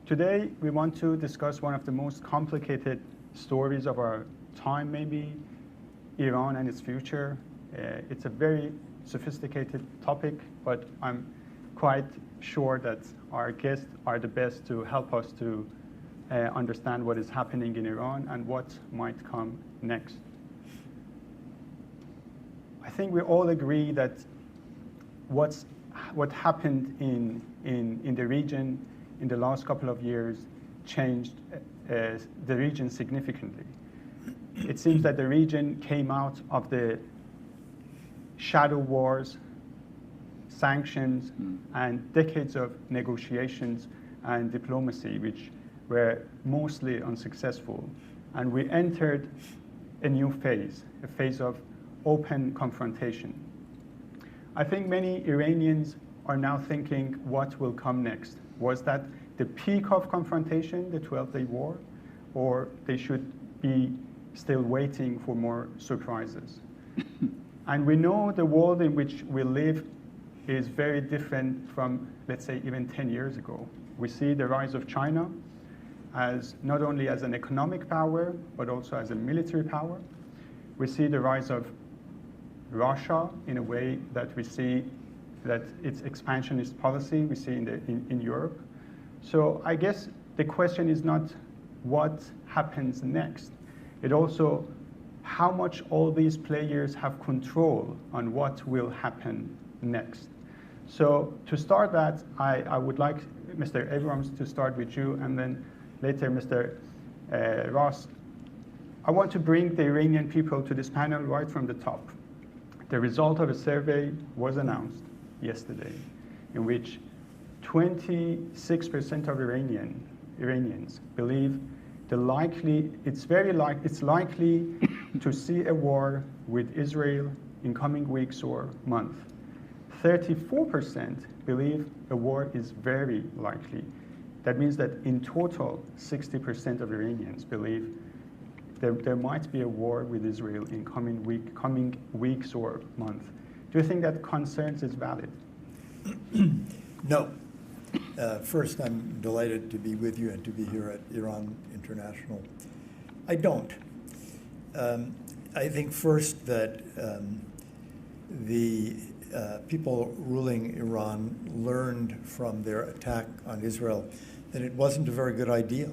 Today, we want to discuss one of the most complicated stories of our time, maybe, Iran and its future. It's a very sophisticated topic, but I'm quite sure that our guests are the best to help us to understand what is happening in Iran and what might come next. I think we all agree that what happened in the region in the last couple of years changed the region significantly. It seems that the region came out of the shadow wars, sanctions, and decades of negotiations and diplomacy, which were mostly unsuccessful. And we entered a new phase, a phase of open confrontation. I think many Iranians are now thinking, what will come next? Was that the peak of confrontation, the 12-day war, or they should be still waiting for more surprises? And we know the world in which we live is very different from, let's say, even 10 years ago. We see the rise of China as not only as an economic power, but also as a military power. We see the rise of Russia in a way that we see that its expansionist policy we see in Europe. So I guess the question is not what happens next. It also how much all these players have control on what will happen next. So to start that, I would like Mr. Abrams to start with you, and then later Mr. Ross. I want to bring the Iranian people to this panel right from the top. The result of a survey was announced yesterday, in which 26% of Iranians believe it's likely to see a war with Israel in coming weeks or months. 34% believe a war is very likely. That means that in total, 60% of Iranians believe there might be a war with Israel in coming weeks or months. Do you think that concerns is valid? No. First, I'm delighted to be with you and to be here at Iran International. I don't. I think first that the people ruling Iran learned from their attack on Israel that it wasn't a very good idea.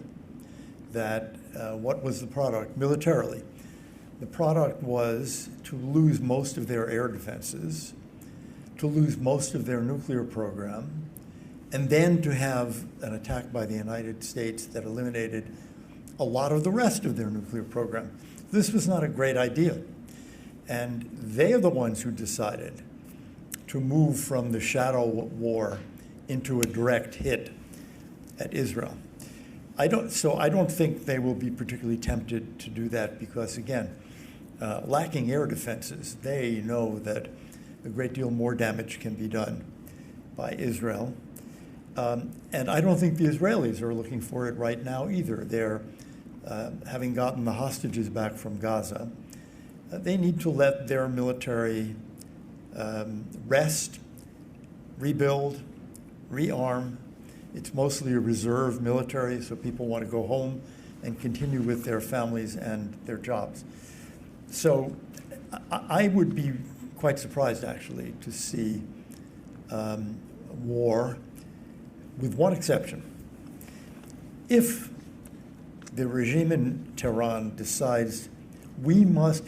That what was the product militarily? The product was to lose most of their air defenses, to lose most of their nuclear program, and then to have an attack by the United States that eliminated a lot of the rest of their nuclear program. This was not a great idea. And they are the ones who decided to move from the shadow war into a direct hit at Israel. I don't think they will be particularly tempted to do that because, again, lacking air defenses, they know that a great deal more damage can be done by Israel. And I don't think the Israelis are looking for it right now either. They're having gotten the hostages back from Gaza. They need to let their military rest, rebuild, rearm. It's mostly a reserve military, so people want to go home and continue with their families and their jobs. So I would be quite surprised, actually, to see war, with one exception. If the regime in Tehran decides we must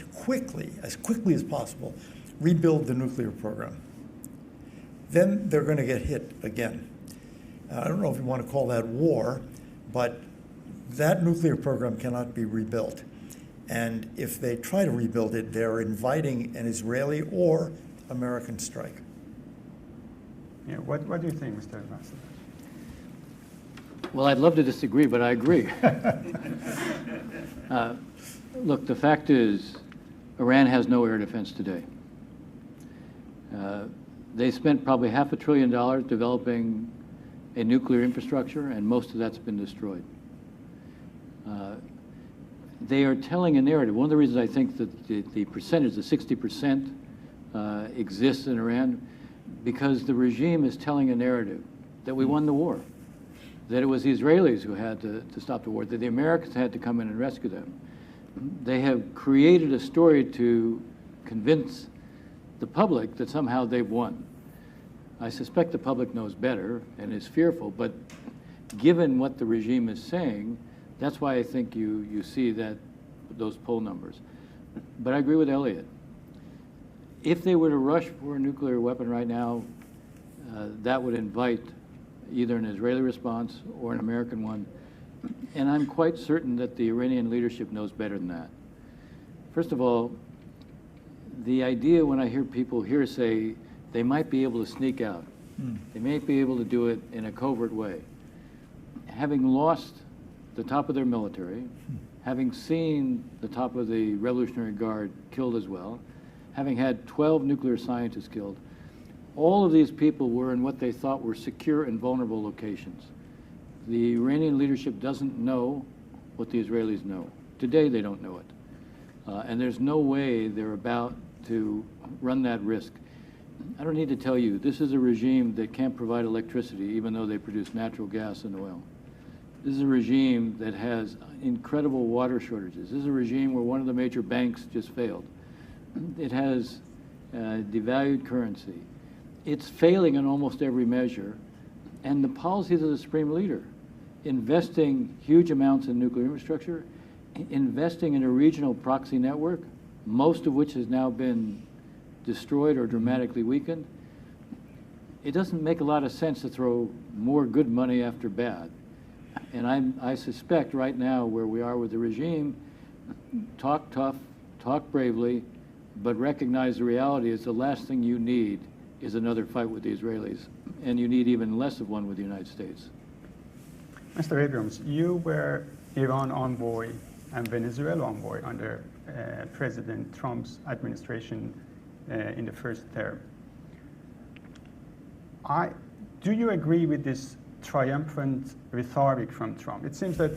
as quickly as possible, rebuild the nuclear program, then they're going to get hit again. I don't know if you want to call that war, but that nuclear program cannot be rebuilt. And if they try to rebuild it, they're inviting an Israeli or American strike. Yeah, what do you think, Mr. Ambassador? Well, I'd love to disagree, but I agree. Look, the fact is, Iran has no air defense today. They spent probably $500 billion developing a nuclear infrastructure, and most of that's been destroyed. They are telling a narrative. One of the reasons I think that the percentage, the 60%, exists in Iran, because the regime is telling a narrative that we won the war. that it was the Israelis who had to stop the war, that the Americans had to come in and rescue them. They have created a story to convince the public that somehow they've won. I suspect the public knows better and is fearful, but given what the regime is saying, that's why I think you see those poll numbers. But I agree with Elliott. If they were to rush for a nuclear weapon right now, that would invite either an Israeli response or an American one. And I'm quite certain that the Iranian leadership knows better than that. First of all, the idea when I hear people here say they might be able to sneak out, they may be able to do it in a covert way. Having lost the top of their military, having seen the top of the Revolutionary Guard killed as well, having had 12 nuclear scientists killed, all of these people were in what they thought were secure and vulnerable locations. The Iranian leadership doesn't know what the Israelis know. Today they don't know it. And there's no way they're about to run that risk. I don't need to tell you, this is a regime that can't provide electricity even though they produce natural gas and oil. This is a regime that has incredible water shortages. This is a regime where one of the major banks just failed. It has devalued currency. It's failing on almost every measure. And the policies of the supreme leader, investing huge amounts in nuclear infrastructure, investing in a regional proxy network, most of which has now been destroyed or dramatically weakened, it doesn't make a lot of sense to throw more good money after bad. And I suspect right now where we are with the regime, talk tough, talk bravely, but recognize the reality is the last thing you need is another fight with the Israelis, and you need even less of one with the United States. Mr. Abrams, you were Iran envoy and Venezuela envoy under President Trump's administration in the first term. Do you agree with this triumphant rhetoric from Trump? It seems that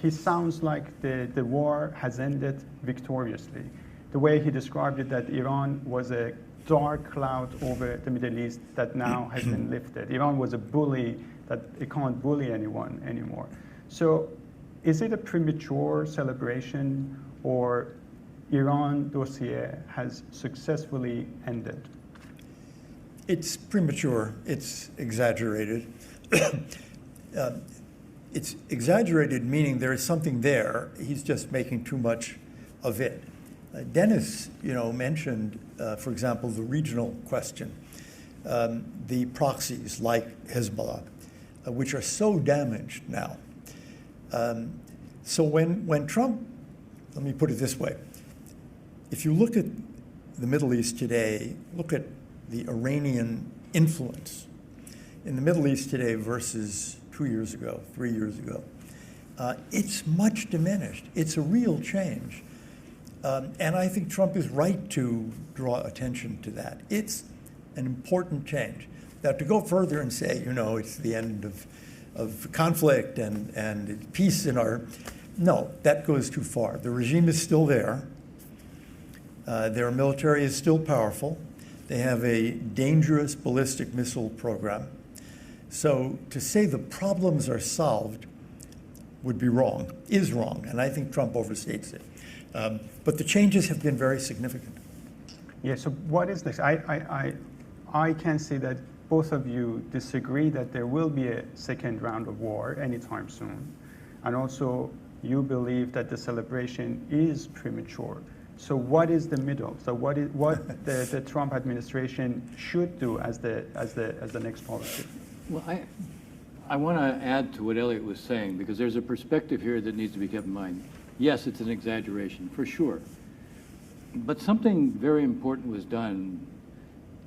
he sounds like the war has ended victoriously. The way he described it, that Iran was a dark cloud over the Middle East that now has been lifted. Iran was a bully, that it can't bully anyone anymore. So is it a premature celebration, or Iran dossier has successfully ended? It's premature. It's exaggerated. It's exaggerated, meaning there is something there. He's just making too much of it. Dennis, mentioned, for example, the regional question, the proxies like Hezbollah, which are so damaged now. So when Trump, let me put it this way, if you look at the Middle East today, look at the Iranian influence in the Middle East today versus 2 years ago, 3 years ago, it's much diminished. It's a real change. And I think Trump is right to draw attention to that. It's an important change. Now, to go further and say, it's the end of conflict and peace in our... No, that goes too far. The regime is still there. Their military is still powerful. They have a dangerous ballistic missile program. So to say the problems are solved would be wrong, is wrong, and I think Trump overstates it. But the changes have been very significant. Yeah, so what is this? I can see that both of you disagree that there will be a second round of war anytime soon. And also, you believe that the celebration is premature. So what is the middle? So what the Trump administration should do as the next policy? Well, I want to add to what Elliott was saying, because there's a perspective here that needs to be kept in mind. Yes, it's an exaggeration, for sure. But something very important was done,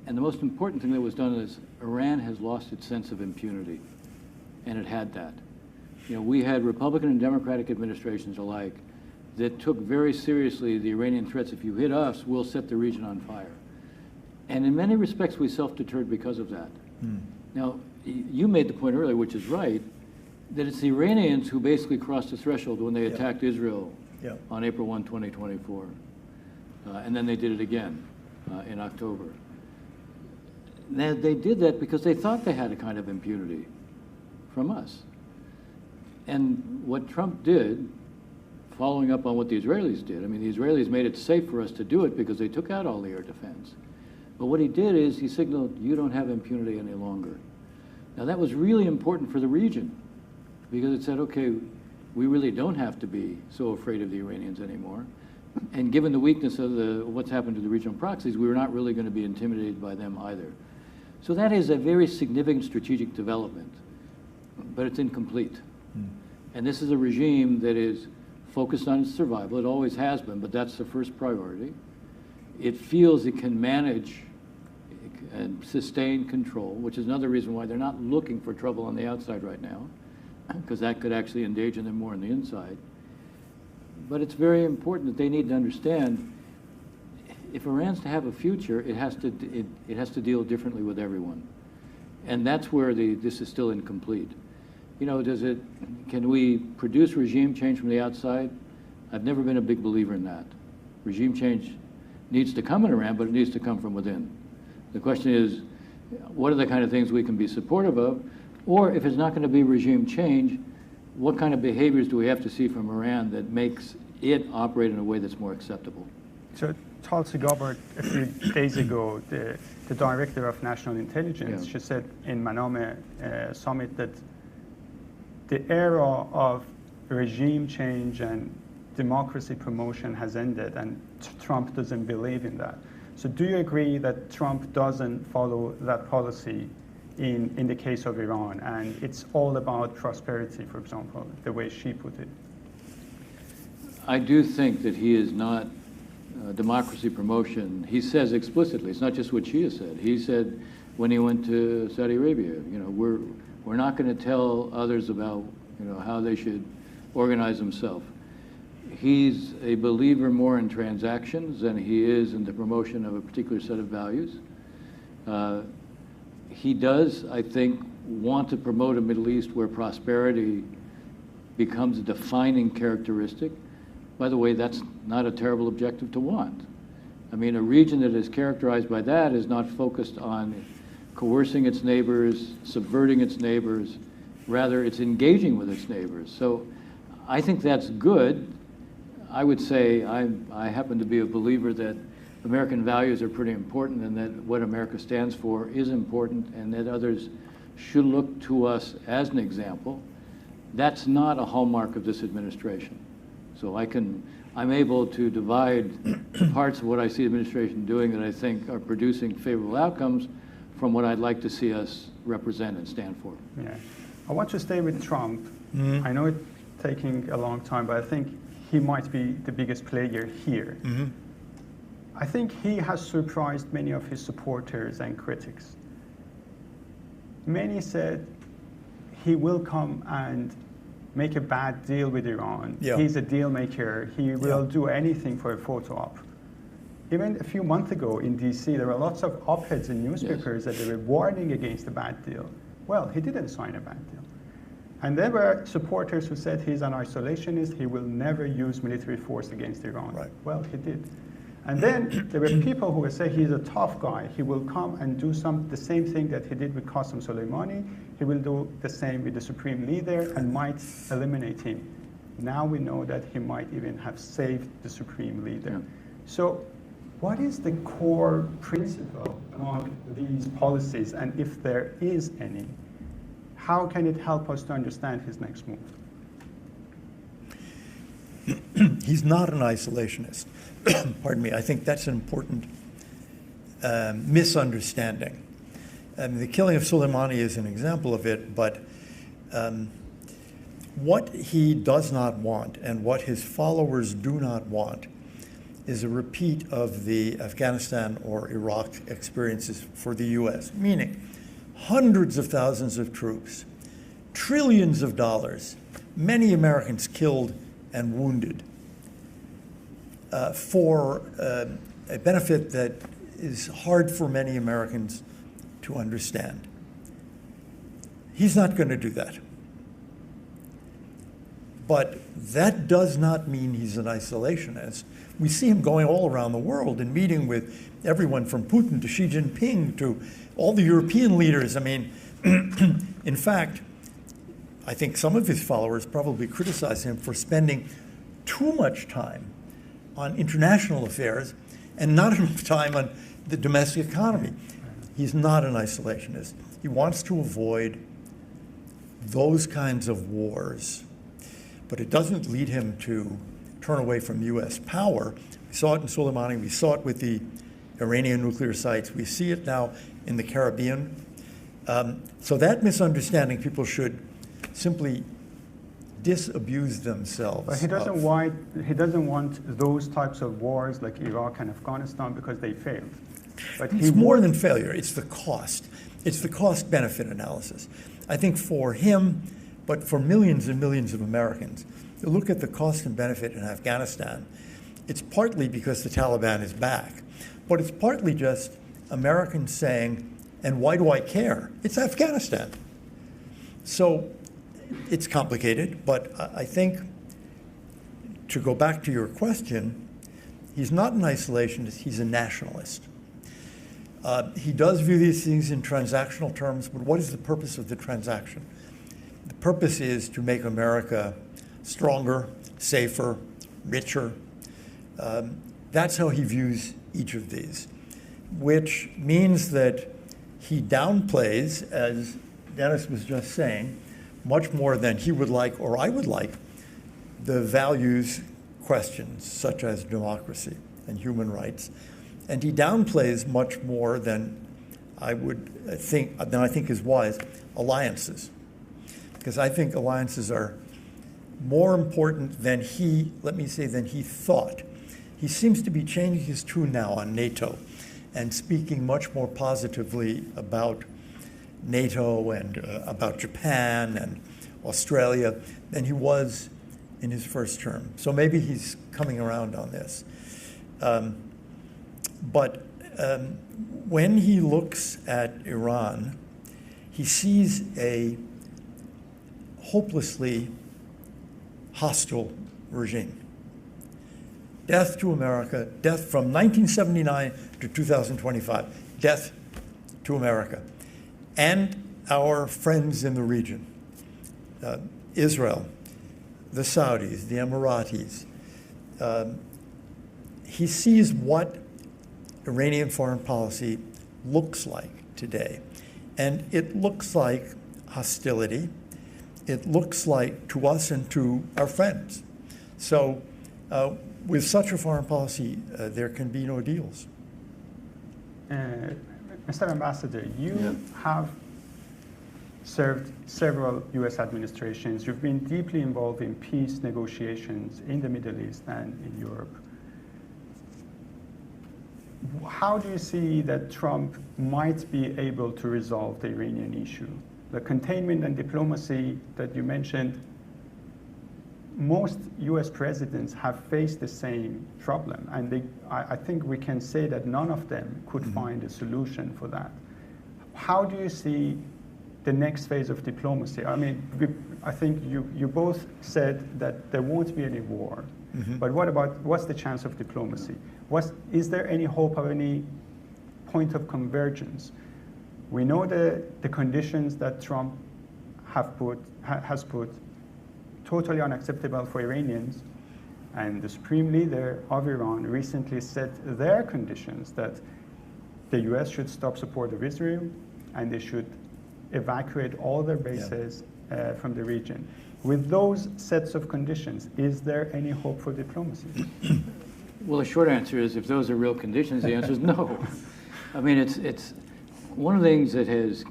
and the most important thing that was done is Iran has lost its sense of impunity, and it had that. We had Republican and Democratic administrations alike that took very seriously the Iranian threats. If you hit us, we'll set the region on fire. And in many respects, we self-deterred because of that. Now, you made the point earlier, which is right, that it's the Iranians who basically crossed the threshold when they attacked Israel on April 1, 2024. And then they did it again in October. Now, they did that because they thought they had a kind of impunity from us. And what Trump did, following up on what the Israelis did, I mean, the Israelis made it safe for us to do it because they took out all the air defense. But what he did is he signaled, you don't have impunity any longer. Now that was really important for the region because it said, okay, we really don't have to be so afraid of the Iranians anymore. And given the weakness of what's happened to the regional proxies, we were not really going to be intimidated by them either. So that is a very significant strategic development, but it's incomplete. And this is a regime that is focused on its survival. It always has been, but that's the first priority. It feels it can manage and sustain control, which is another reason why they're not looking for trouble on the outside right now, because that could actually endanger them more on the inside. But it's very important that they need to understand if Iran's to have a future, it has to deal differently with everyone. And that's where this is still incomplete. You know, can we produce regime change from the outside? I've never been a big believer in that. Regime change needs to come in Iran, but it needs to come from within. The question is, what are the kind of things we can be supportive of? Or if it's not going to be regime change, what kind of behaviors do we have to see from Iran that makes it operate in a way that's more acceptable? So Tulsi Gabbard, a few days ago, the director of national intelligence, she said in Manama summit that the era of regime change and democracy promotion has ended, and Trump doesn't believe in that. So do you agree that Trump doesn't follow that policy in the case of Iran, and it's all about prosperity, for example, the way she put it? I do think that he is not democracy promotion. He says explicitly, it's not just what she has said. He said when he went to Saudi Arabia, you know, we're not going to tell others about, you know, how they should organize themselves. He's a believer more in transactions than he is in the promotion of a particular set of values. He does, I think, want to promote a Middle East where prosperity becomes a defining characteristic. By the way, that's not a terrible objective to want. I mean, a region that is characterized by that is not focused on coercing its neighbors, subverting its neighbors. Rather, it's engaging with its neighbors. So I think that's good. I would say I happen to be a believer that American values are pretty important and that what America stands for is important and that others should look to us as an example. That's not a hallmark of this administration. So I'm able to divide parts of what I see the administration doing that I think are producing favorable outcomes from what I'd like to see us represent and stand for. Yeah. I want to stay with Trump. I know it's taking a long time, but I think he might be the biggest player here. I think he has surprised many of his supporters and critics. Many said he will come and make a bad deal with Iran. He's a deal maker. He will do anything for a photo op. Even a few months ago in DC, there were lots of op-eds in newspapers that they were warning against a bad deal. Well, he didn't sign a bad deal. And there were supporters who said he's an isolationist, he will never use military force against Iran. Right. Well, he did. And then there were people who would say he's a tough guy. He will come and do the same thing that he did with Qasem Soleimani. He will do the same with the supreme leader and might eliminate him. Now we know that he might even have saved the supreme leader. So what is the core principle among these policies, and if there is any, how can it help us to understand his next move? He's not an isolationist. Pardon me. I think that's an important misunderstanding. The killing of Soleimani is an example of it, but what he does not want and what his followers do not want is a repeat of the Afghanistan or Iraq experiences for the U.S., meaning hundreds of thousands of troops, trillions of dollars, many Americans killed and wounded for a benefit that is hard for many Americans to understand. He's not going to do that. But that does not mean he's an isolationist. We see him going all around the world and meeting with everyone from Putin to Xi Jinping to all the European leaders. I mean, in fact, I think some of his followers probably criticize him for spending too much time on international affairs and not enough time on the domestic economy. He's not an isolationist. He wants to avoid those kinds of wars, but it doesn't lead him to turn away from U.S. power. We saw it in Soleimani. We saw it with the Iranian nuclear sites. We see it now in the Caribbean. So that misunderstanding, people should simply disabuse themselves. But he doesn't want those types of wars like Iraq and Afghanistan because they failed. But it's more than failure. It's the cost. It's the cost-benefit analysis. I think for him, but for millions and millions of Americans, you look at the cost and benefit in Afghanistan, it's partly because the Taliban is back, but it's partly just Americans saying, and why do I care? It's Afghanistan. So it's complicated, but I think, to go back to your question, he's not an isolationist, he's a nationalist. He does view these things in transactional terms, but what is the purpose of the transaction? The purpose is to make America stronger, safer, richer. That's how he views each of these, which means that he downplays, as Dennis was just saying, much more than he would like or I would like, the values questions such as democracy and human rights. And he downplays much more than I think is wise, alliances. Because I think alliances are more important than he thought. He seems to be changing his tune now on NATO and speaking much more positively about NATO and about Japan and Australia than he was in his first term. So maybe he's coming around on this. But when he looks at Iran, he sees a hopelessly hostile regime. Death to America, death from 1979 to 2025, death to America. And our friends in the region, Israel, the Saudis, the Emiratis. He sees what Iranian foreign policy looks like today. And it looks like hostility. It looks like to us and to our friends. So with such a foreign policy, there can be no deals. Mr. Ambassador, you have served several U.S. administrations. You've been deeply involved in peace negotiations in the Middle East and in Europe. How do you see that Trump might be able to resolve the Iranian issue? The containment and diplomacy that you mentioned, most U.S. presidents have faced the same problem, and I think we can say that none of them could find a solution for that. How do you see the next phase of diplomacy? I mean, I think you both said that there won't be any war, but what's the chance of diplomacy? Is there any hope of any point of convergence? We know the conditions that Trump has put totally unacceptable for Iranians, and the supreme leader of Iran recently set their conditions that the U.S. should stop support of Israel and they should evacuate all their bases from the region. With those sets of conditions, is there any hope for diplomacy? Well, the short answer is, if those are real conditions, the answer is no. I mean, it's one of the things that has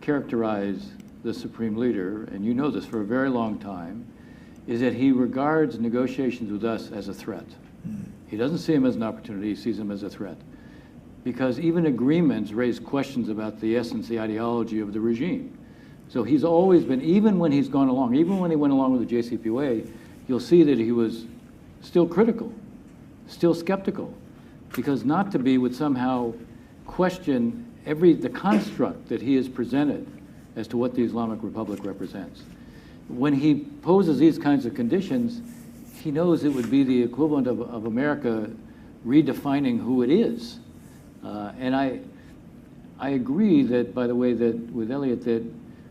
characterized the supreme leader, and you know this for a very long time, is that he regards negotiations with us as a threat. He doesn't see them as an opportunity, he sees them as a threat. Because even agreements raise questions about the essence, the ideology of the regime. So he's always been, even when he's gone along, even when he went along with the JCPOA, you'll see that he was still critical, still skeptical, because not to be would somehow question the construct that he has presented as to what the Islamic Republic represents. When he poses these kinds of conditions, he knows it would be the equivalent of America redefining who it is. And I agree that, by the way, that with Elliott, that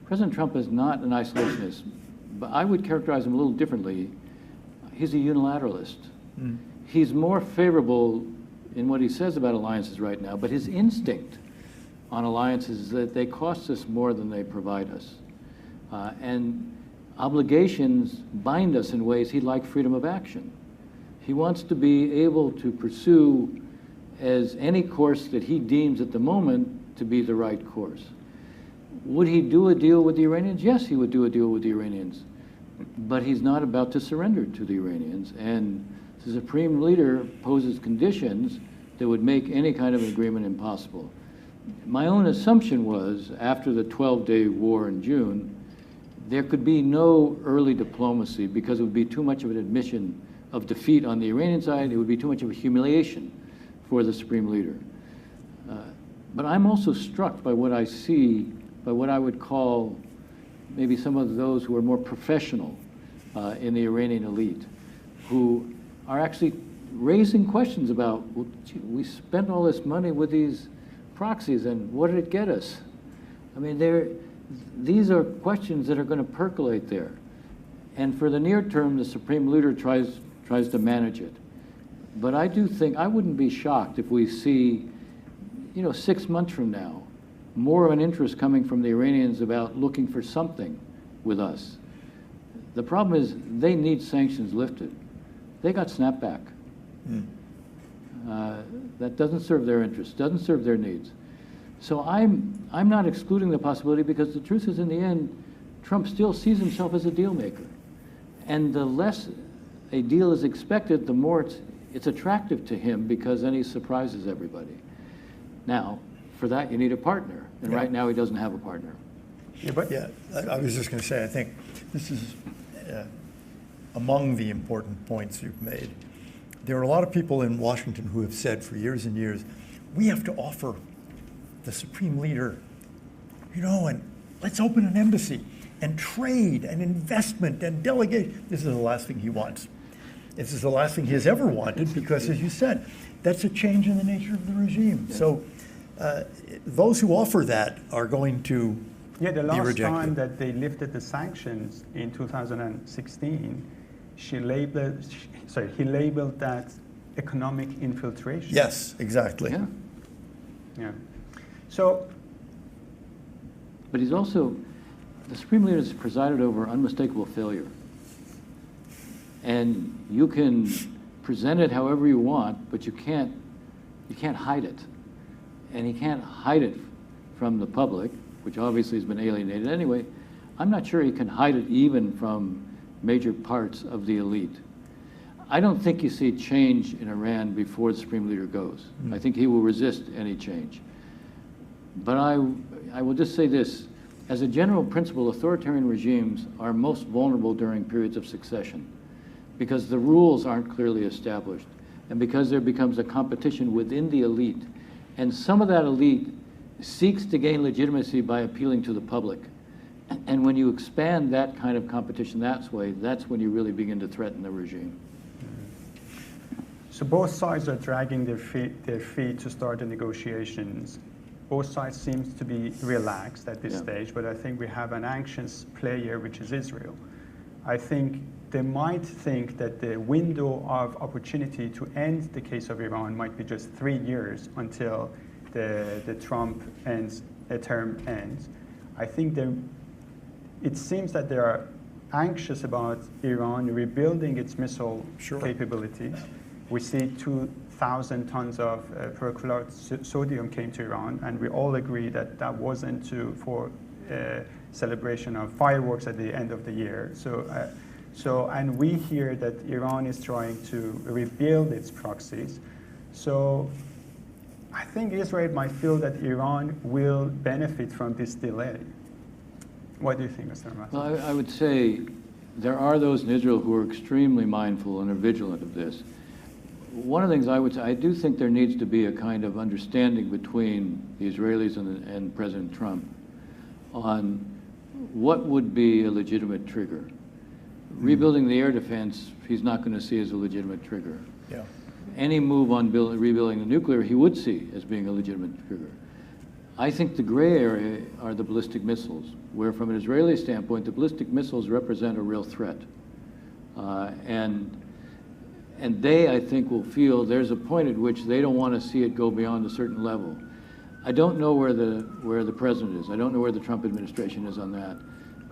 President Trump is not an isolationist. but I would characterize him a little differently. He's a unilateralist. He's more favorable in what he says about alliances right now, but his instinct on alliances is that they cost us more than they provide us. And obligations bind us in ways he'd like freedom of action. He wants to be able to pursue as any course that he deems at the moment to be the right course. Would he do a deal with the Iranians? Yes, he would do a deal with the Iranians. But he's not about to surrender to the Iranians. And the Supreme Leader poses conditions that would make any kind of an agreement impossible. My own assumption was, after the 12-day war in June, there could be no early diplomacy because it would be too much of an admission of defeat on the Iranian side. It would be too much of a humiliation for the Supreme Leader. But I'm also struck by what I see, by what I wowould call maybe some of those who are more professional in the Iranian elite, who are actually raising questions about, well, gee, we spent all this money with these proxies, and what did it get us? I mean, these are questions that are going to percolate there. And for the near term, the Supreme Leader tries to manage it. But I do think, I wouldn't be shocked if we see, 6 months from now, more of an interest coming from the Iranians about looking for something with us. The problem is they need sanctions lifted. They got snapback. That doesn't serve their interests, doesn't serve their needs. So I'm not excluding the possibility, because the truth is, in the end, Trump still sees himself as a deal maker. And the less a deal is expected, the more it's attractive to him, because then he surprises everybody. Now, for that, you need a partner. And right now, he doesn't have a partner. I was just going to say, I think this is among the important points you've made. There are a lot of people in Washington who have said for years and years, we have to offer the Supreme Leader, and let's open an embassy and trade and investment and delegate. This is the last thing he wants. This is the last thing he has ever wanted, because, as you said, that's a change in the nature of the regime. Yeah. So those who offer that are going to be rejected. The last time that they lifted the sanctions in 2016, he labeled that economic infiltration. Yes, exactly. Yeah. So, but he's also, the Supreme Leader has presided over unmistakable failure. And you can present it however you want, but you can't hide it. And he can't hide it from the public, which obviously has been alienated anyway. I'm not sure he can hide it even from major parts of the elite. I don't think you see change in Iran before the Supreme Leader goes. I think he will resist any change. But I will just say this. As a general principle, authoritarian regimes are most vulnerable during periods of succession, because the rules aren't clearly established, and because there becomes a competition within the elite. And some of that elite seeks to gain legitimacy by appealing to the public. And when you expand that kind of competition that way, that's when you really begin to threaten the regime. So both sides are dragging their feet to start the negotiations. Both sides seem to be relaxed at this stage, but I think we have an anxious player, which is Israel. I think they might think that the window of opportunity to end the case of Iran might be just 3 years until the Trump term ends. I think it seems that they are anxious about Iran rebuilding its missile capabilities. We see 2,000 tons of perchlorate sodium came to Iran, and we all agree that that wasn't for celebration of fireworks at the end of the year. And we hear that Iran is trying to rebuild its proxies. So I think Israel might feel that Iran will benefit from this delay. What do you think, Mr. Massad? Well, I would say there are those in Israel who are extremely mindful and are vigilant of this. One of the things I would say, I do think there needs to be a kind of understanding between the Israelis and President Trump on what would be a legitimate trigger. Rebuilding the air defense, he's not going to see as a legitimate trigger. Any move on rebuilding the nuclear, he would see as being a legitimate trigger. I think the gray area are the ballistic missiles, where from an Israeli standpoint, the ballistic missiles represent a real threat. And they, I think, will feel there's a point at which they don't want to see it go beyond a certain level. I don't know where the president is. I don't know where the Trump administration is on that.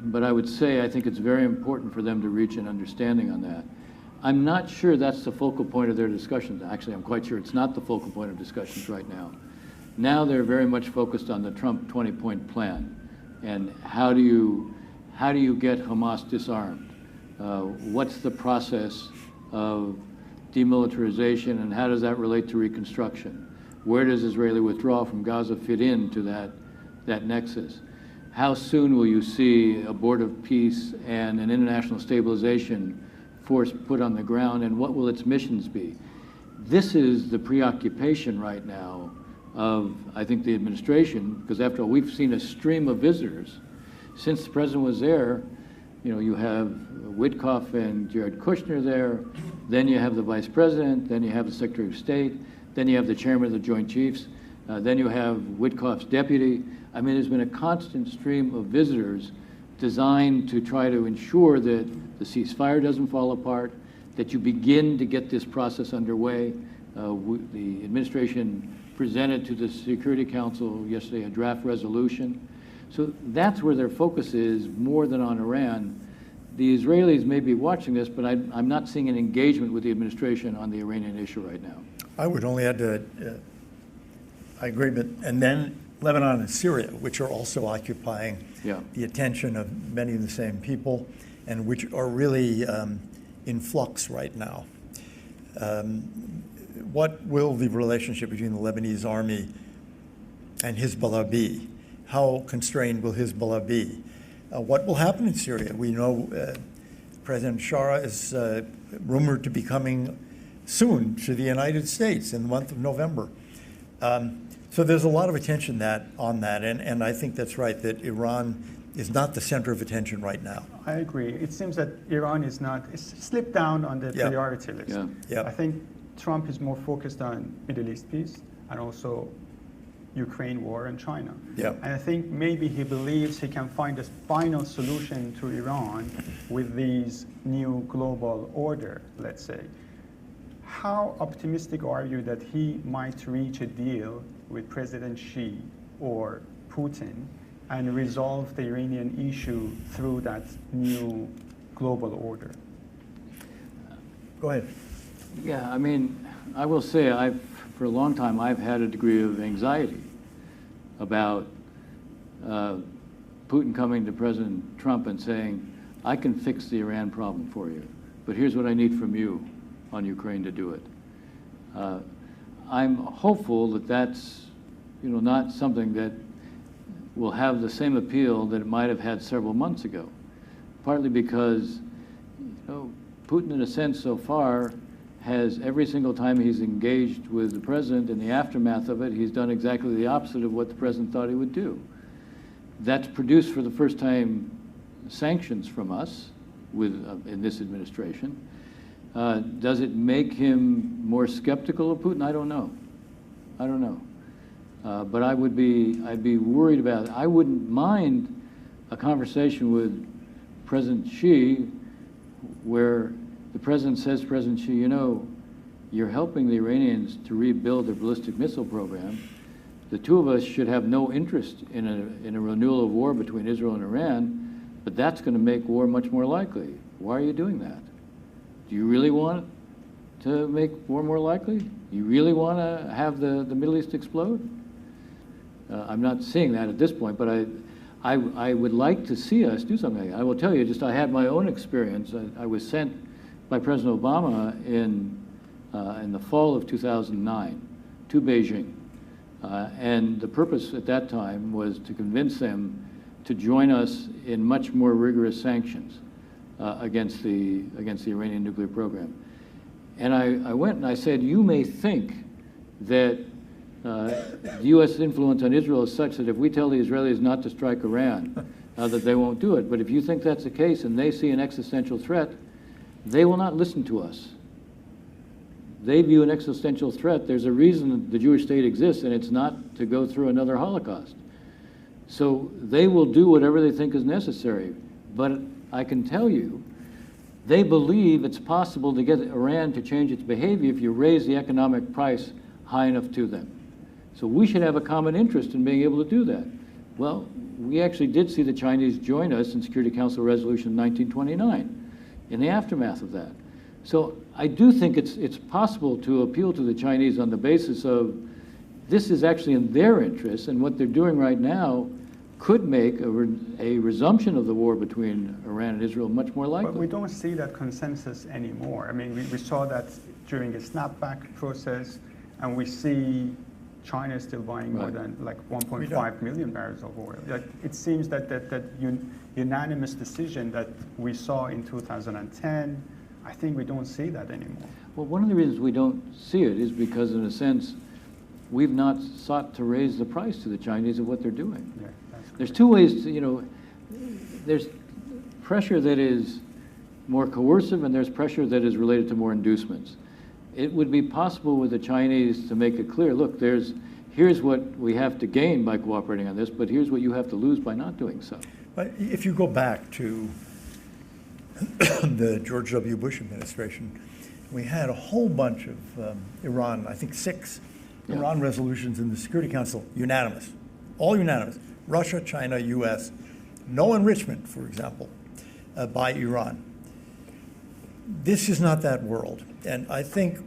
But I would say I think it's very important for them to reach an understanding on that. I'm not sure that's the focal point of their discussions. Actually, I'm quite sure it's not the focal point of discussions right now. Now they're very much focused on the Trump 20-point plan and how do you get Hamas disarmed? What's the process of demilitarization and how does that relate to reconstruction? Where does Israeli withdrawal from Gaza fit into that nexus? How soon will you see a board of peace and an international stabilization force put on the ground, and what will its missions be? This is the preoccupation right now of, I think, the administration, because after all, we've seen a stream of visitors. Since the president was there, you know, you have Witkoff and Jared Kushner there, then you have the vice president, then you have the secretary of state, then you have the chairman of the Joint Chiefs, then you have Witkoff's deputy. I mean, there's been a constant stream of visitors designed to try to ensure that the ceasefire doesn't fall apart, that you begin to get this process underway. The administration presented to the Security Council yesterday a draft resolution. So that's where their focus is more than on Iran. The Israelis may be watching this, but I'm not seeing an engagement with the administration on the Iranian issue right now. I would only add to, I agree, but, and then Lebanon and Syria, which are also occupying the attention of many of the same people and which are really in flux right now. What will the relationship between the Lebanese army and Hezbollah be? How constrained will Hezbollah be? What will happen in Syria? We know President Shara is rumored to be coming soon to the United States in the month of November. So there's a lot of attention on that, and I think that's right, that Iran is not the center of attention right now. I agree. It seems that Iran it's slipped down on the priority list. I think Trump is more focused on Middle East peace and also Ukraine war and China. And I think maybe he believes he can find a final solution to Iran with these new global order, let's say. How optimistic are you that he might reach a deal with President Xi or Putin and resolve the Iranian issue through that new global order? Go ahead. Yeah, I mean, I will say for a long time I've had a degree of anxiety about Putin coming to President Trump and saying, I can fix the Iran problem for you, but here's what I need from you on Ukraine to do it. I'm hopeful that that's, not something that will have the same appeal that it might have had several months ago. Partly because, Putin, in a sense, so far, has every single time he's engaged with the president in the aftermath of it, he's done exactly the opposite of what the president thought he would do. That's produced for the first time sanctions from us in this administration. Does it make him more skeptical of Putin? I don't know. But I'd be worried about it. I wouldn't mind a conversation with President Xi where the president says to President Xi, you're helping the Iranians to rebuild their ballistic missile program. The two of us should have no interest in a renewal of war between Israel and Iran, but that's going to make war much more likely. Why are you doing that? Do you really want to make war more likely? Do you really want to have the Middle East explode? I'm not seeing that at this point, but I would like to see us do something like that. I will tell you, I had my own experience. I was sent by President Obama in the fall of 2009 to Beijing. And the purpose at that time was to convince them to join us in much more rigorous sanctions against the Iranian nuclear program. And I went and I said, you may think that the U.S. influence on Israel is such that if we tell the Israelis not to strike Iran, that they won't do it. But if you think that's the case and they see an existential threat, they will not listen to us. they view an existential threat. There's a reason the Jewish state exists, and it's not to go through another Holocaust. So they will do whatever they think is necessary. But I can tell you, they believe it's possible to get Iran to change its behavior if you raise the economic price high enough to them. So we should have a common interest in being able to do that. Well, we actually did see the Chinese join us in Security Council Resolution 1929 in the aftermath of that. So I do think it's possible to appeal to the Chinese on the basis of this is actually in their interest, and what they're doing right now could make a resumption of the war between Iran and Israel much more likely. But we don't see that consensus anymore. I mean, we saw that during the snapback process, and we see China is still buying more than like 1.5 million barrels of oil. Like, it seems that unanimous decision that we saw in 2010, I think we don't see that anymore. Well, one of the reasons we don't see it is because, in a sense, we've not sought to raise the price to the Chinese of what they're doing. Yeah, there's two ways to, there's pressure that is more coercive, and there's pressure that is related to more inducements. It would be possible with the Chinese to make it clear, look, here's what we have to gain by cooperating on this, but here's what you have to lose by not doing so. But if you go back to the George W. Bush administration, we had a whole bunch of Iran, I think 6 Iran resolutions in the Security Council, unanimous, all unanimous. Russia, China, US, no enrichment, for example, by Iran. This is not that world. And I think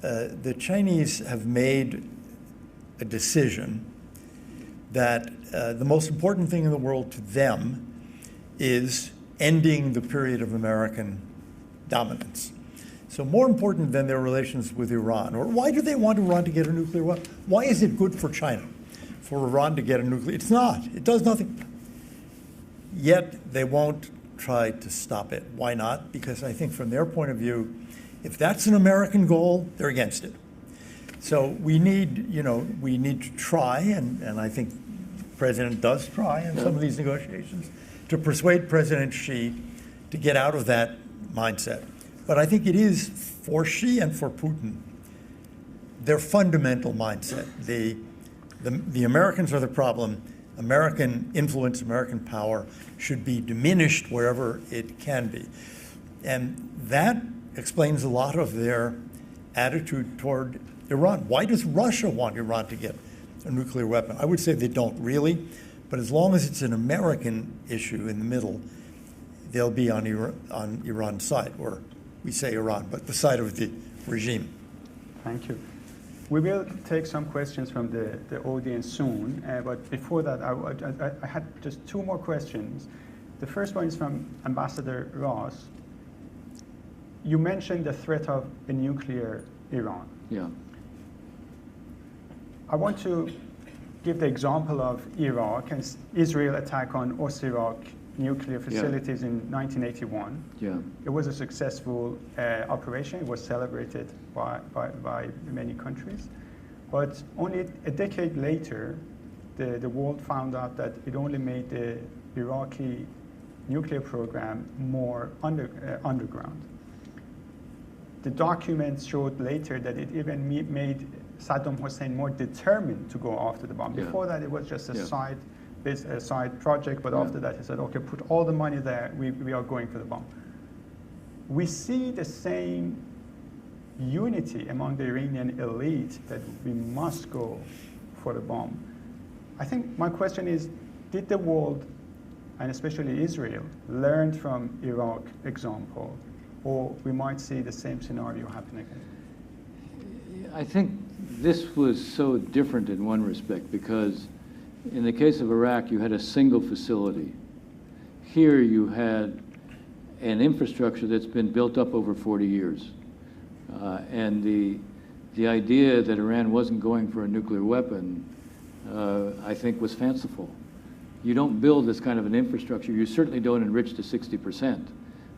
the Chinese have made a decision that the most important thing in the world to them is ending the period of American dominance. So more important than their relations with Iran, or why do they want Iran to get a nuclear weapon? Why is it good for China, for Iran to get a nuclear? It's not. It does nothing. Yet they won't try to stop it. Why not? Because I think from their point of view, if that's an American goal, they're against it. So we need to try, and I think the President does try in some of these negotiations, to persuade President Xi to get out of that mindset. But I think it is, for Xi and for Putin, their fundamental mindset. The Americans are the problem. American influence, American power should be diminished wherever it can be. And that explains a lot of their attitude toward Iran. Why does Russia want Iran to get a nuclear weapon? I would say they don't really, but as long as it's an American issue in the middle, they'll be on Iran's side, or we say Iran, but the side of the regime. Thank you. We will take some questions from the audience soon, but before that, I had just 2 more questions. The first one is from Ambassador Ross. You mentioned the threat of a nuclear Iran. Yeah. I want to give the example of Iraq and Israel attack on Iraq nuclear facilities in 1981. Yeah. It was a successful operation. It was celebrated by many countries. But only a decade later, the world found out that it only made the Iraqi nuclear program more underground. The documents showed later that it even made Saddam Hussein more determined to go after the bomb. Before that, it was just a side project, but after that, he said, okay, put all the money there, we are going for the bomb. We see the same unity among the Iranian elite that we must go for the bomb. I think my question is, did the world, and especially Israel, learn from Iraq example, or we might see the same scenario happen again? I think this was so different in one respect, because in the case of Iraq, you had a single facility. Here you had an infrastructure that's been built up over 40 years. And the idea that Iran wasn't going for a nuclear weapon, I think, was fanciful. You don't build this kind of an infrastructure. You certainly don't enrich to 60%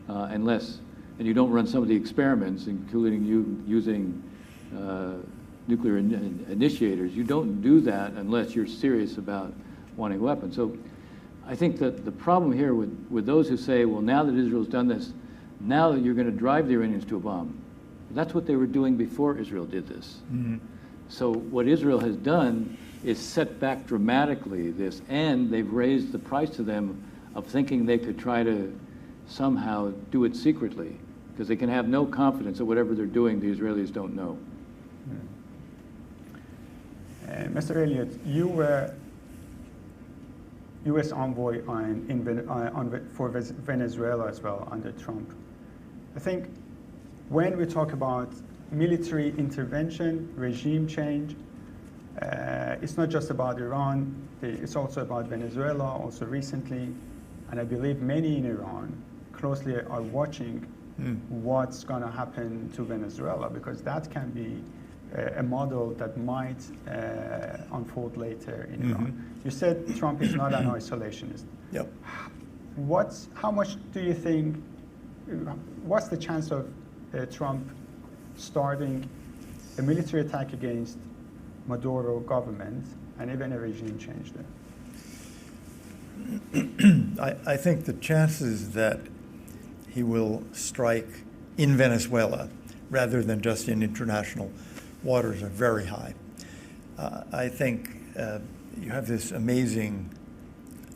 unless, and you don't run some of the experiments, including using nuclear initiators. You don't do that unless you're serious about wanting weapons. So I think that the problem here with those who say, well, now that Israel's done this, now that you're going to drive the Iranians to a bomb, That's what they were doing before Israel did this. So what Israel has done is set back dramatically this, and they've raised the price to them of thinking they could try to somehow do it secretly, because they can have no confidence that whatever they're doing, the Israelis don't know. Mr. Elliott, you were U.S. envoy for Venezuela as well under Trump. I think when we talk about military intervention, regime change, it's not just about Iran, it's also about Venezuela, also recently, and I believe many in Iran closely are watching what's going to happen to Venezuela, because that can be a model that might unfold later in Iran. You said Trump is not an isolationist. Yep. How much do you think, what's the chance of Trump starting a military attack against Maduro government and even a regime change there? I think the chances that he will strike in Venezuela rather than just in international waters are very high. I think you have this amazing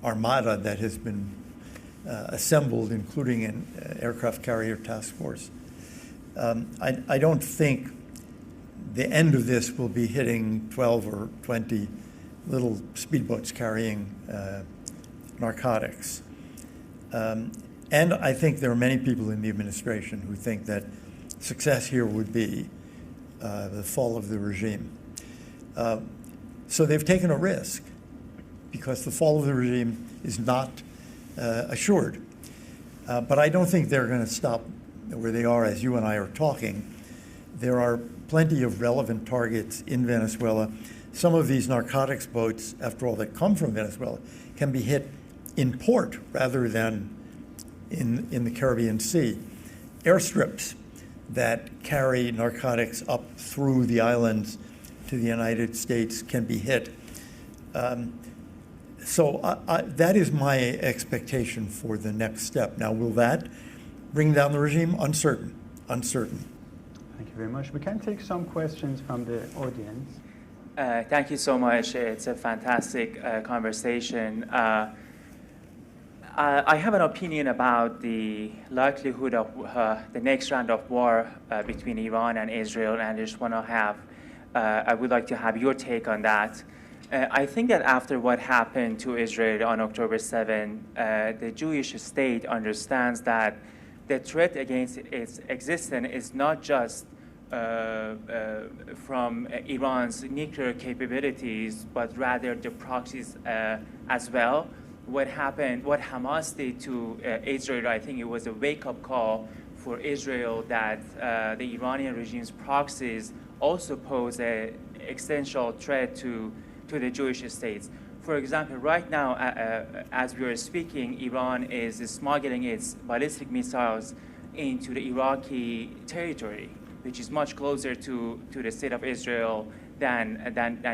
armada that has been assembled, including an aircraft carrier task force. I don't think the end of this will be hitting 12 or 20 little speedboats carrying narcotics. And I think there are many people in the administration who think that success here would be the fall of the regime. So they've taken a risk because the fall of the regime is not assured. But I don't think they're going to stop where they are as you and I are talking. There are plenty of relevant targets in Venezuela. Some of these narcotics boats, after all, that come from Venezuela, can be hit in port rather than in the Caribbean Sea. Airstrips that carry narcotics up through the islands to the United States can be hit. So that is my expectation for the next step. Now, will that bring down the regime? Uncertain. Thank you very much. We can take some questions from the audience. Thank you so much. It's a fantastic conversation. I have an opinion about the likelihood of the next round of war between Iran and Israel, and I would like to have your take on that. I think that after what happened to Israel on October 7, the Jewish state understands that the threat against its existence is not just from Iran's nuclear capabilities, but rather the proxies as well. What Hamas did to Israel, I think it was a wake-up call for Israel that the Iranian regime's proxies also pose an existential threat to the Jewish states. For example, right now, as we are speaking, Iran is smuggling its ballistic missiles into the Iraqi territory, which is much closer to the state of Israel than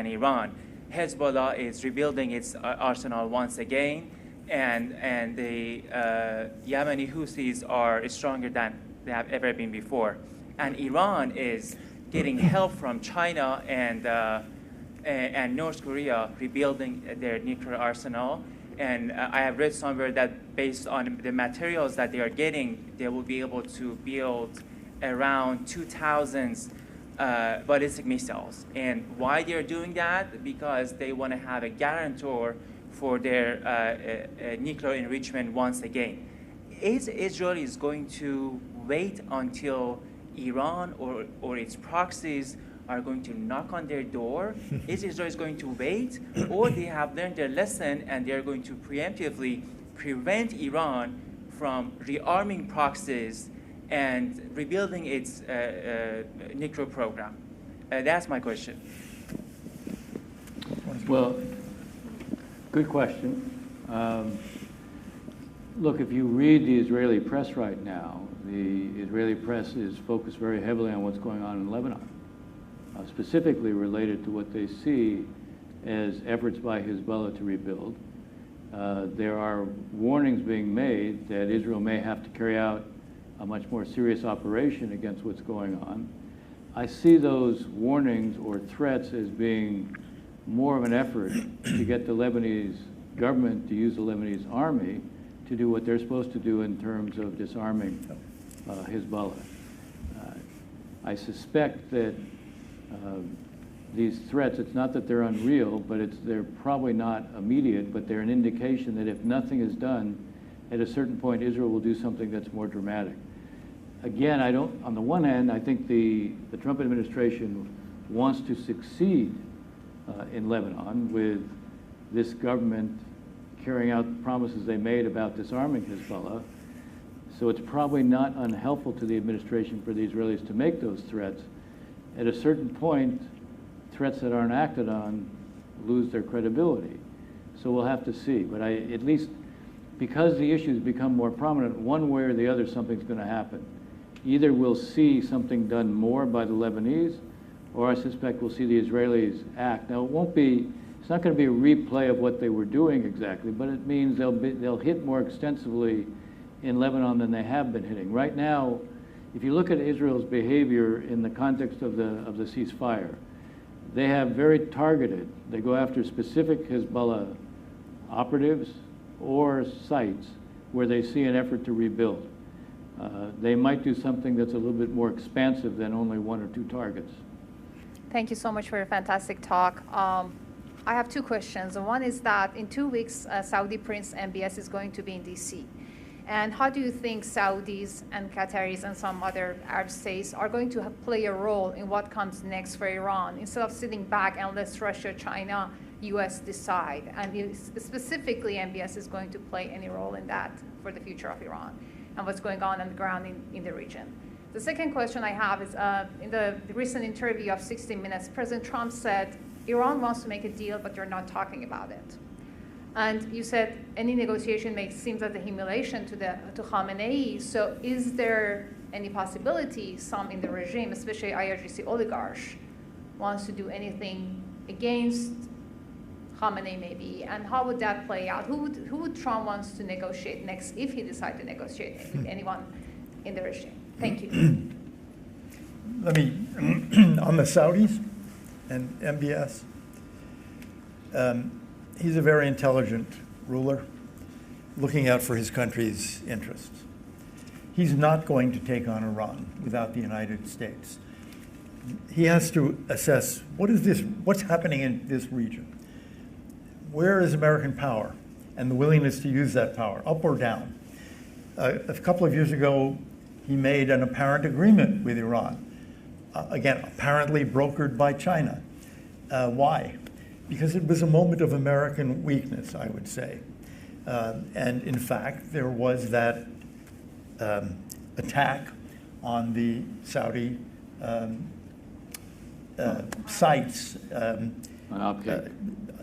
Iran. Hezbollah is rebuilding its arsenal once again, and the Yemeni Houthis are stronger than they have ever been before. And Iran is getting help from China and North Korea rebuilding their nuclear arsenal. And I have read somewhere that based on the materials that they are getting, they will be able to build around 2,000 ballistic missiles. And why they're doing that? Because they want to have a guarantor for their nuclear enrichment once again. Is Israel is going to wait until Iran or its proxies are going to knock on their door? Is Israel going to wait? Or they have learned their lesson and they're going to preemptively prevent Iran from rearming proxies and rebuilding its nuclear program? That's my question. Well, good question. Look, if you read the Israeli press right now, the Israeli press is focused very heavily on what's going on in Lebanon, specifically related to what they see as efforts by Hezbollah to rebuild. There are warnings being made that Israel may have to carry out a much more serious operation against what's going on. I see those warnings or threats as being more of an effort to get the Lebanese government to use the Lebanese army to do what they're supposed to do in terms of disarming Hezbollah. I suspect that these threats, it's not that they're unreal, but they're probably not immediate, but they're an indication that if nothing is done, at a certain point, Israel will do something that's more dramatic. Again, on the one hand, I think the Trump administration wants to succeed in Lebanon with this government carrying out the promises they made about disarming Hezbollah. So it's probably not unhelpful to the administration for the Israelis to make those threats. At a certain point, threats that aren't acted on lose their credibility. So we'll have to see. But at least because the issues become more prominent, one way or the other, something's going to happen. Either we'll see something done more by the Lebanese, or I suspect we'll see the Israelis act. Now, it's not going to be a replay of what they were doing exactly, but it means they'll hit more extensively in Lebanon than they have been hitting. Right now, if you look at Israel's behavior in the context of the ceasefire, they have very targeted, they go after specific Hezbollah operatives or sites where they see an effort to rebuild. They might do something that's a little bit more expansive than only one or two targets. Thank you so much for a fantastic talk. I have two questions. One is that in 2 weeks, Saudi Prince MBS is going to be in DC. And how do you think Saudis and Qataris and some other Arab states are going to play a role in what comes next for Iran, instead of sitting back and let Russia, China, US decide? And specifically, MBS is going to play any role in that for the future of Iran and what's going on the ground in the region. The second question I have is, in the recent interview of 60 Minutes, President Trump said, Iran wants to make a deal, but you're not talking about it. And you said any negotiation seems like a humiliation to Khamenei. So is there any possibility some in the regime, especially IRGC oligarchs, wants to do anything against Khamenei maybe? And how would that play out? Who would Trump wants to negotiate next if he decides to negotiate with anyone in the regime? Thank you. Let me, on the Saudis and MBS, he's a very intelligent ruler looking out for his country's interests. He's not going to take on Iran without the United States. He has to assess what's happening in this region. Where is American power and the willingness to use that power, up or down? A couple of years ago, he made an apparent agreement with Iran, again, apparently brokered by China. Why? Because it was a moment of American weakness, I would say. And in fact, there was that attack on the Saudi sites.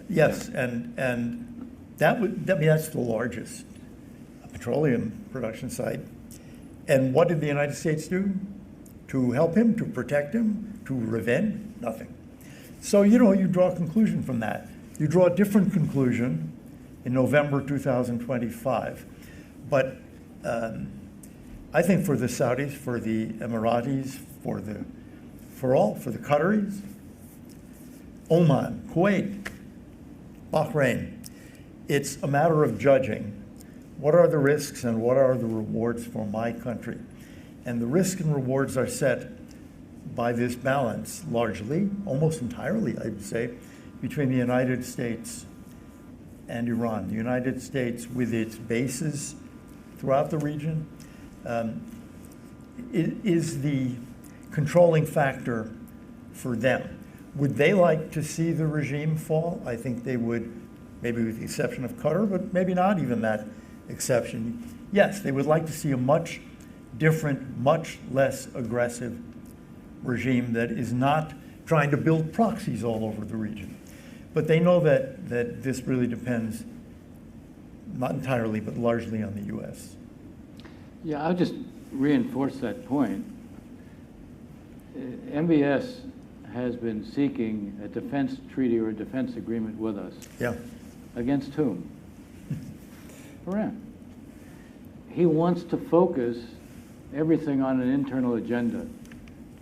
Yes, yeah. and that's the largest petroleum production site. And what did the United States do to help him, to protect him, to revenge? Nothing. So, you draw a conclusion from that. You draw a different conclusion in November 2025. But I think for the Saudis, for the Emiratis, for the Qataris, Oman, Kuwait, Bahrain, it's a matter of judging what are the risks and what are the rewards for my country. And the risks and rewards are set by this balance, largely, almost entirely, I would say, between the United States and Iran. The United States, with its bases throughout the region, is the controlling factor for them. Would they like to see the regime fall? I think they would, maybe with the exception of Qatar, but maybe not even that exception. Yes, they would like to see a much different, much less aggressive regime that is not trying to build proxies all over the region. But they know that this really depends, not entirely, but largely on the U.S. Yeah, I'll just reinforce that point. MBS has been seeking a defense treaty or a defense agreement with us. Yeah. Against whom? Iran. He wants to focus everything on an internal agenda,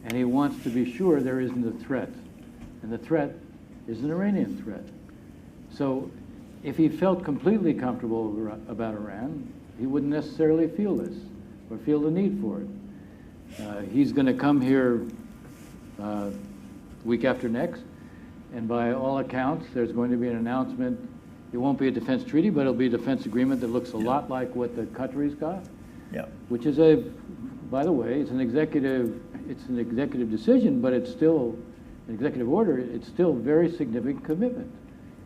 and he wants to be sure there isn't a threat. And the threat is an Iranian threat. So if he felt completely comfortable about Iran, he wouldn't necessarily feel this or feel the need for it. He's going to come here week after next, and by all accounts, there's going to be an announcement. It won't be a defense treaty, but it'll be a defense agreement that looks a lot like what the Qataris got, which is by the way, it's an executive decision, but it's still an executive order. It's still a very significant commitment.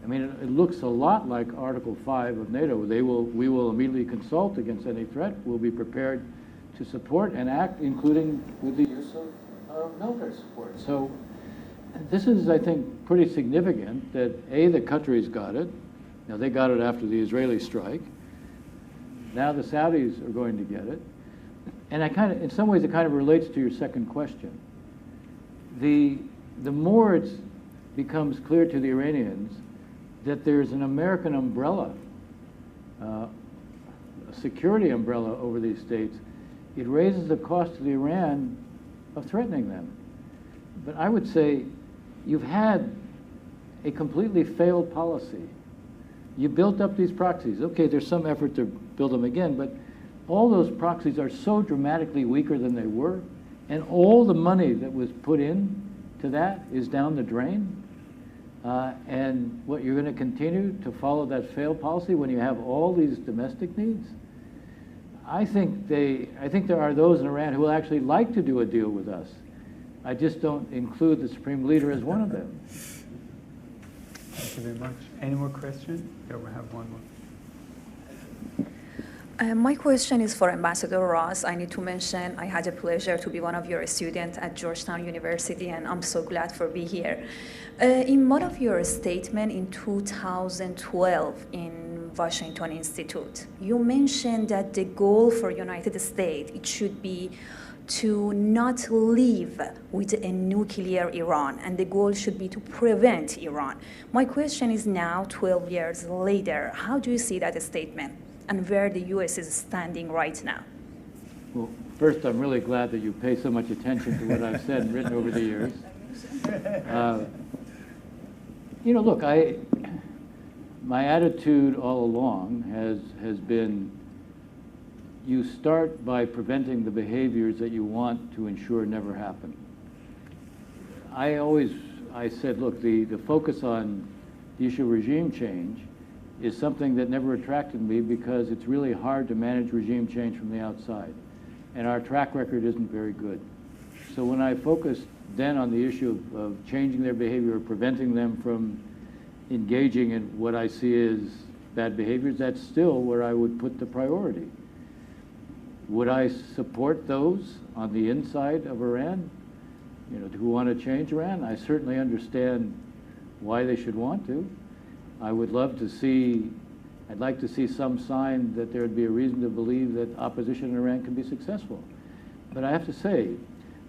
I mean, it looks a lot like Article 5 of NATO. We will immediately consult against any threat. We'll be prepared to support and act, including with the use of military support. So this is, I think, pretty significant that the Qataris got it. Now, they got it after the Israeli strike. Now the Saudis are going to get it. And in some ways, it kind of relates to your second question. The more it becomes clear to the Iranians that there's an American umbrella, a security umbrella over these states, it raises the cost to the Iran of threatening them. But I would say you've had a completely failed policy. You built up these proxies. Okay, there's some effort to build them again, but all those proxies are so dramatically weaker than they were, and all the money that was put in to that is down the drain. And what, you're going to continue to follow that failed policy when you have all these domestic needs? I think there are those in Iran who will actually like to do a deal with us. I just don't include the Supreme Leader as one of them. Thank you very much. Any more questions? Yeah, we have one more. My question is for Ambassador Ross. I need to mention I had a pleasure to be one of your students at Georgetown University, and I'm so glad for being here. In one of your statements in 2012 in Washington Institute, you mentioned that the goal for United States, it should be to not live with a nuclear Iran, and the goal should be to prevent Iran. My question is now, 12 years later, how do you see that statement and where the U.S. is standing right now? Well, first, I'm really glad that you pay so much attention to what I've said and written over the years. Look, my attitude all along has been, you start by preventing the behaviors that you want to ensure never happen. I said, look, the focus on the issue of regime change is something that never attracted me because it's really hard to manage regime change from the outside. And our track record isn't very good. So when I focused then on the issue of changing their behavior or preventing them from engaging in what I see as bad behaviors, that's still where I would put the priority. Would I support those on the inside of Iran, who want to change Iran? I certainly understand why they should want to. I would love to see, I'd like to see some sign that there would be a reason to believe that opposition in Iran can be successful. But I have to say,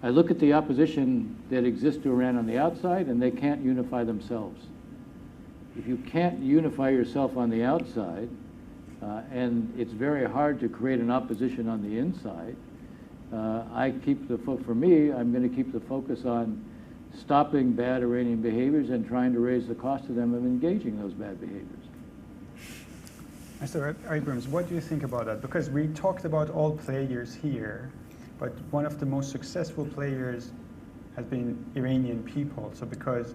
I look at the opposition that exists to Iran on the outside, and they can't unify themselves. If you can't unify yourself on the outside, and it's very hard to create an opposition on the inside, for me, I'm going to keep the focus on stopping bad Iranian behaviors and trying to raise the cost to them of engaging those bad behaviors. Mr. Abrams, what do you think about that? Because we talked about all players here, but one of the most successful players has been Iranian people. So because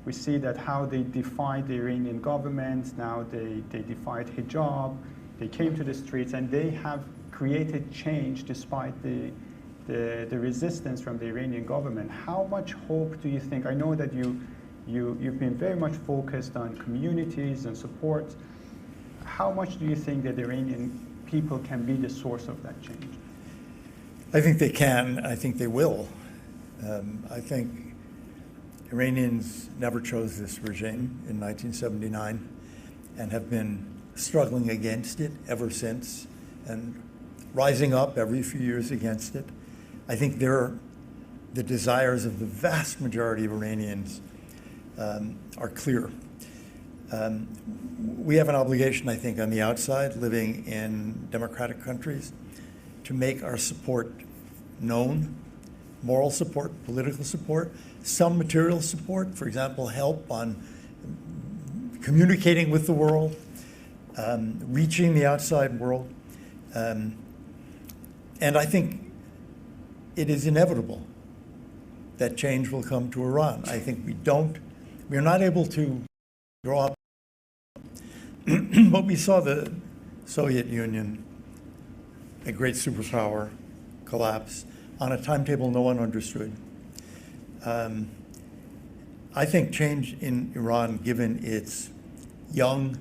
we see that how they defied the Iranian government, now they defied hijab, they came to the streets, and they have created change despite the resistance from the Iranian government. How much hope do you think? I know that you've been very much focused on communities and support. How much do you think that the Iranian people can be the source of that change? I think they can. I think they will. I think Iranians never chose this regime in 1979 and have been struggling against it ever since and rising up every few years against it. I think the desires of the vast majority of Iranians are clear. We have an obligation, I think, on the outside, living in democratic countries, to make our support known, moral support, political support, some material support, for example, help on communicating with the world, reaching the outside world. And I think it is inevitable that change will come to Iran. I think we're not able to draw up. But we saw the Soviet Union, a great superpower, collapse on a timetable no one understood. I think change in Iran, given its young,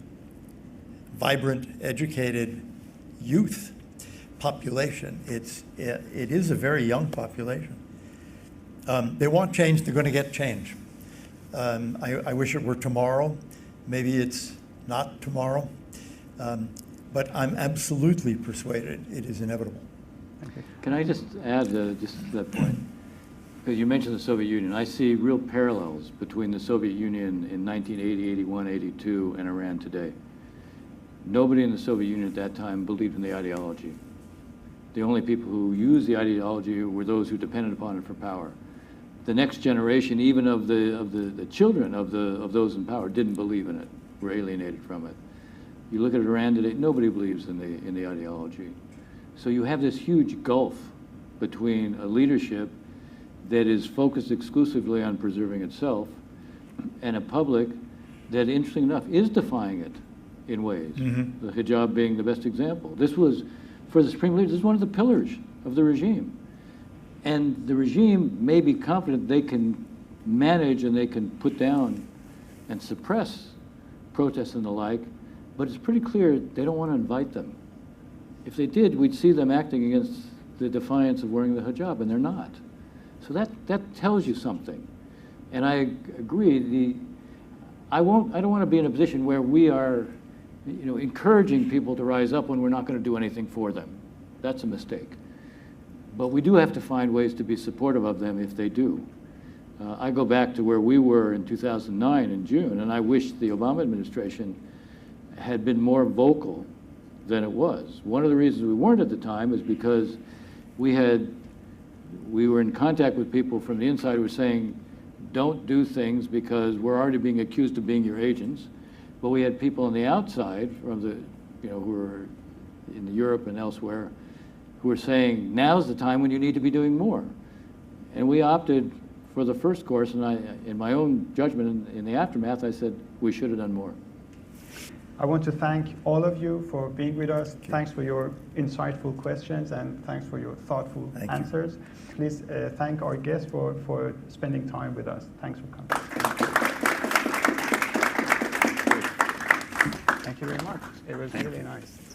vibrant, educated youth population, it is a very young population. They want change, they're going to get change. I wish it were tomorrow. Maybe it's not tomorrow. But I'm absolutely persuaded it is inevitable. Okay. Can I just add just to that point? Because you mentioned the Soviet Union. I see real parallels between the Soviet Union in 1980, 81, 82, and Iran today. Nobody in the Soviet Union at that time believed in the ideology. The only people who used the ideology were those who depended upon it for power. The next generation, even of the children of those in power, didn't believe in it, were alienated from it. You look at Iran today, nobody believes in the ideology. So you have this huge gulf between a leadership that is focused exclusively on preserving itself and a public that, interesting enough, is defying it in ways. Mm-hmm. The hijab being the best example. This was, for the supreme leaders, this is one of the pillars of the regime. And the regime may be confident they can manage and they can put down and suppress protests and the like, but it's pretty clear they don't want to invite them. If they did, we'd see them acting against the defiance of wearing the hijab, and they're not. So that tells you something. And I agree, I don't want to be in a position where we are encouraging people to rise up when we're not going to do anything for them. That's a mistake. But we do have to find ways to be supportive of them if they do. I go back to where we were in 2009 in June, and I wish the Obama administration had been more vocal than it was. One of the reasons we weren't at the time is because we were in contact with people from the inside who were saying, don't do things because we're already being accused of being your agents. But we had people on the outside from who were in Europe and elsewhere who were saying, now's the time when you need to be doing more. And we opted for the first course, and in my own judgment, in the aftermath, I said, we should have done more. I want to thank all of you for being with us. Thanks for your insightful questions, and thanks for your thoughtful answers. Please thank our guests for spending time with us. Thanks for coming. Thank you very much. It was really nice.